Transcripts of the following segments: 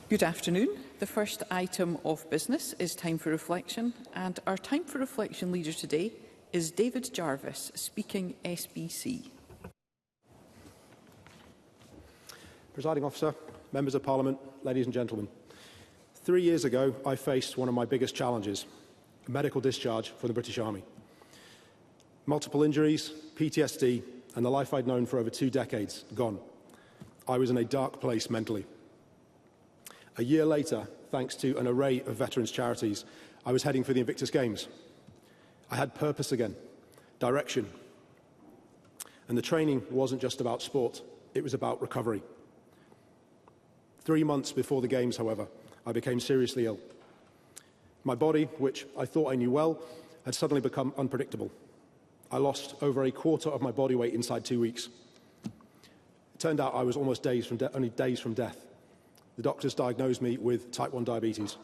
Good afternoon. The first item of business is time for reflection, and our time for reflection leader today is David Jarvis, speaking SBC. Presiding Officer, Members of Parliament, ladies and gentlemen. 3 years ago, I faced one of my biggest challenges, a medical discharge from the British Army. Multiple injuries, PTSD, and the life I'd known for over 2 decades gone. I was in a dark place mentally. A year later, thanks to an array of veterans' charities, I was heading for the Invictus Games. I had purpose again, direction. And the training wasn't just about sport, it was about recovery. 3 months before the Games, however, I became seriously ill. My body, which I thought I knew well, had suddenly become unpredictable. I lost over a quarter of my body weight inside 2 weeks. It turned out I was almost only days from death. The doctors diagnosed me with type 1 diabetes.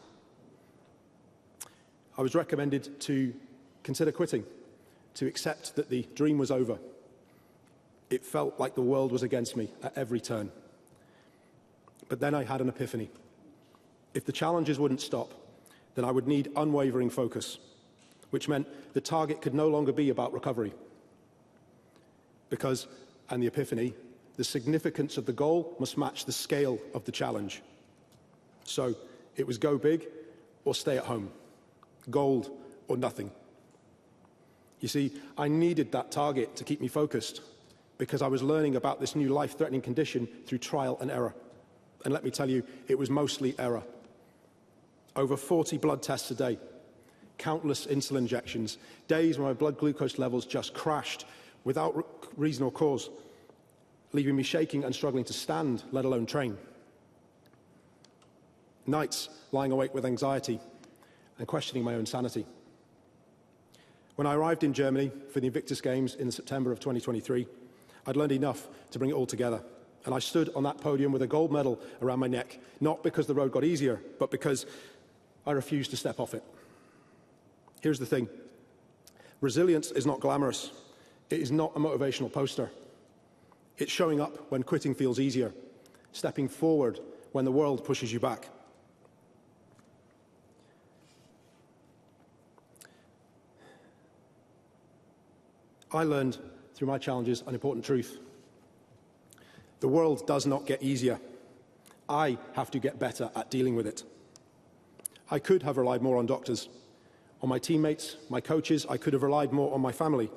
I was recommended to consider quitting, to accept that the dream was over. It felt like the world was against me at every turn. But then I had an epiphany. If the challenges wouldn't stop, then I would need unwavering focus, which meant the target could no longer be about recovery. Because, and the epiphany, the significance of the goal must match the scale of the challenge. So it was go big or stay at home, gold or nothing. You see, I needed that target to keep me focused because I was learning about this new life-threatening condition through trial and error. And let me tell you, it was mostly error. Over 40 blood tests a day, countless insulin injections, days when my blood glucose levels just crashed without reason or cause, leaving me shaking and struggling to stand, let alone train. Nights lying awake with anxiety and questioning my own sanity. When I arrived in Germany for the Invictus Games in September of 2023, I'd learned enough to bring it all together. And I stood on that podium with a gold medal around my neck, not because the road got easier, but because I refused to step off it. Here's the thing. Resilience is not glamorous. It is not a motivational poster. It's showing up when quitting feels easier, stepping forward when the world pushes you back. I learned through my challenges an important truth. The world does not get easier. I have to get better at dealing with it. I could have relied more on doctors, on my teammates, my coaches. I could have relied more on my family.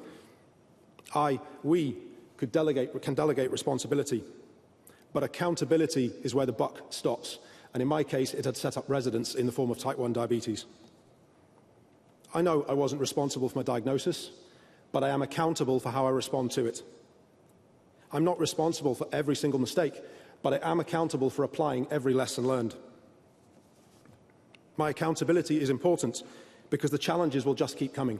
We can delegate responsibility. But accountability is where the buck stops. And in my case, it had set up residence in the form of type 1 diabetes. I know I wasn't responsible for my diagnosis, but I am accountable for how I respond to it. I'm not responsible for every single mistake, but I am accountable for applying every lesson learned. My accountability is important because the challenges will just keep coming.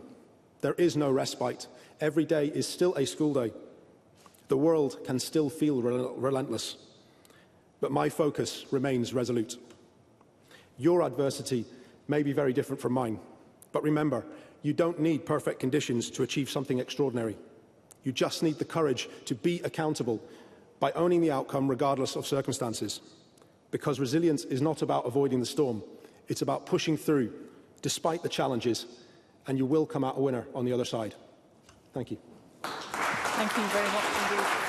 There is no respite. Every day is still a school day. The world can still feel relentless, but my focus remains resolute. Your adversity may be very different from mine, but remember, you don't need perfect conditions to achieve something extraordinary. You just need the courage to be accountable by owning the outcome regardless of circumstances. Because resilience is not about avoiding the storm, it's about pushing through despite the challenges, and you will come out a winner on the other side. Thank you. Thank you very much indeed.